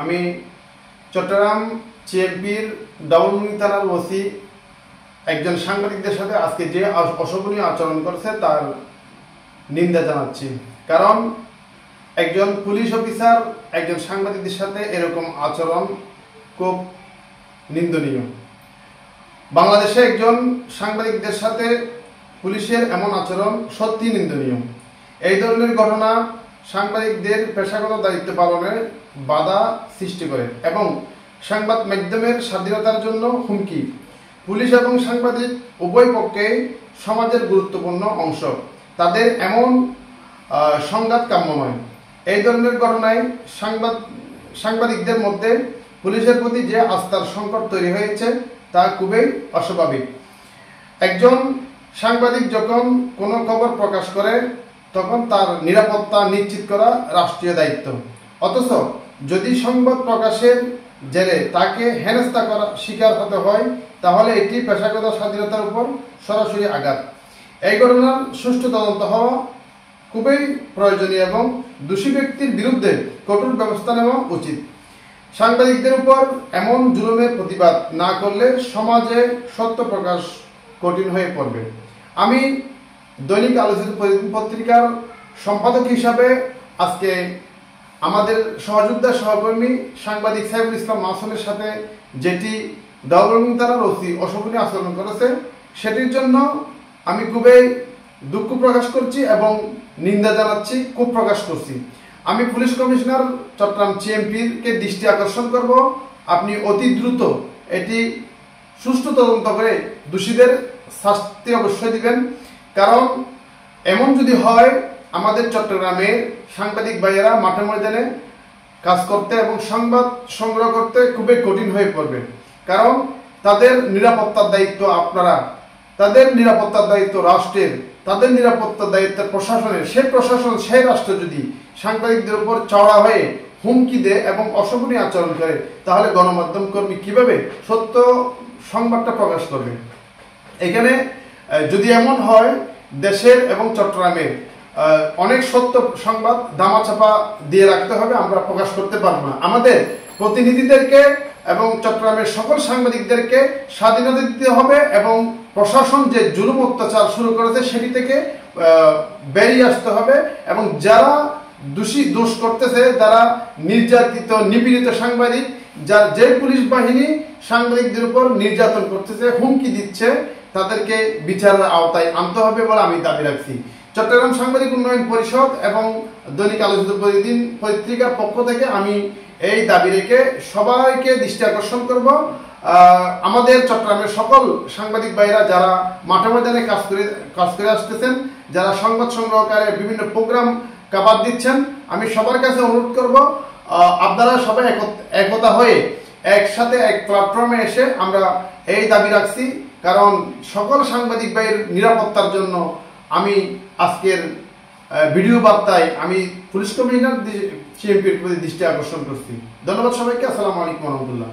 আমি চট্টগ্রাম সিএমপির ডাউনমনি থানার ওসি একজন সাংবাদিকদের সাথে আজকে যে অশোভনীয় আচরণ করেছে তার নিন্দা জানাচ্ছি। কারণ একজন পুলিশ অফিসার একজন সাংবাদিকদের সাথে এরকম আচরণ খুব নিন্দনীয়। বাংলাদেশে একজন সাংবাদিকদের সাথে পুলিশের এমন আচরণ সত্যি নিন্দনীয়। এই ধরনের ঘটনা সাংবাদিকদের পেশাগত দায়িত্ব পালনে বাধা সৃষ্টি করে এবং সংবাদ মাধ্যমের স্বাধীনতার জন্য হুমকি। পুলিশ এবং সাংবাদিক উভয় পক্ষেই সমাজের গুরুত্বপূর্ণ অংশ, তাদের এমন সংঘাত কাম্য নয়। এই ধরনের ঘটনায় সাংবাদিকদের মধ্যে পুলিশের প্রতি যে আস্থার সংকট তৈরি হয়েছে তা খুবই অস্বাভাবিক। একজন সাংবাদিক যখন কোনো খবর প্রকাশ করে তখন তার নিরাপত্তা নিশ্চিত করা রাষ্ট্রীয় দায়িত্ব। অথচ যদি সংবাদ প্রকাশের জেরে তাকে হেনস্থা করা শিকার হতে হয় তাহলে এটি পেশাগত স্বাধীনতার উপর সরাসরি আঘাত। এই ঘটনার সুষ্ঠু তদন্ত হওয়া খুবই প্রয়োজনীয় এবং দোষী ব্যক্তির বিরুদ্ধে কঠোর ব্যবস্থা নেওয়া উচিত। সাংবাদিকদের উপর এমন জুলুমের প্রতিবাদ না করলে সমাজে সত্য প্রকাশ কঠিন হয়ে পড়বে। আমি দৈনিক আলোচিত পত্রিকার সম্পাদক হিসাবে আজকে আমাদের সহযোদ্ধা সহকর্মী সাংবাদিক সাইফুল ইসলাম মাসুমের সাথে যেটি ডাউনমনি থানার ওসি অশোভনীয় আচরণ করেছে সেটির জন্য আমি খুবই দুঃখ প্রকাশ করছি এবং নিন্দা জানাচ্ছি, ক্ষোভ প্রকাশ করছি। আমি পুলিশ কমিশনার চট্টগ্রাম সিএমপিকে দৃষ্টি আকর্ষণ করব, আপনি অতি দ্রুত এটি সুষ্ঠু তদন্ত করে দোষীদের শাস্তি অবশ্যই দিবেন। কারণ এমন যদি হয় আমাদের চট্টগ্রামে সাংবাদিক ভাইয়েরা মাঠে ময়দানে কাজ করতে এবং সংবাদ সংগ্রহ করতে খুবই কঠিন হয়ে পড়বে। কারণ তাদের নিরাপত্তার দায়িত্ব আপনারা, তাদের নিরাপত্তার দায়িত্ব রাষ্ট্রের, তাদের নিরাপত্তার দায়িত্ব প্রশাসনের। সেই প্রশাসন সেই রাষ্ট্র যদি সাংবাদিকদের উপর চড়া হয়ে হুমকি দেয় এবং অশোভনীয় আচরণ করে তাহলে গণমাধ্যম কর্মী কিভাবে সত্য সংবাদটা প্রকাশ করবে? এখানে যদি এমন হয় দেশের এবং চট্টগ্রামের অনেক সত্য সংবাদ দামাচাপা দিয়ে রাখতে হবে, আমরা প্রকাশ করতে পারবো না। আমাদের প্রতিনিধিদেরকে এবং চট্টগ্রামের সকল সাংবাদিকদেরকে স্বাধীনতা দিতে হবে এবং প্রশাসন যে জুলুম অত্যাচার শুরু করেছে সেটি থেকে বেরিয়ে আসতে হবে এবং যারা দোষ করতেছে, যারা নির্যাতিত নিপীড়িত সাংবাদিক, যে পুলিশ বাহিনী সাংবাদিকদের উপর নির্যাতন করতেছে, হুমকি দিচ্ছে, তাদেরকে বিচারের আওতায় আনতে হবে বলে আমি দাবি রাখছি। চট্টগ্রাম সাংবাদিক উন্নয়ন পরিষদ এবং দৈনিক আলোচিত প্রতিদিন পত্রিকার পক্ষ থেকে আমি এই দাবি রেখে সবাইকে দৃষ্টি আকর্ষণ করব। আমাদের চট্টগ্রামের সকল সাংবাদিক ভাইরা যারা মাঠে ময়দানে কাজ করে আসতেছেন, যারা সংবাদ সংগ্রহকারে বিভিন্ন প্রোগ্রাম কাভার দিচ্ছেন, আমি সবার কাছে অনুরোধ করব আপনারা সবাই একতা হয়ে একসাথে এক প্ল্যাটফর্মে এসে আমরা এই দাবি রাখছি। কারণ সকল সাংবাদিক ভাইয়ের নিরাপত্তার জন্য আমি আজকের ভিডিও বার্তায় আমি পুলিশ কমিশনার সিএমপির প্রতি দৃষ্টি আকর্ষণ করছি। ধন্যবাদ সবাইকে। আসসালামু আলাইকুম রহমতুল্লাহ।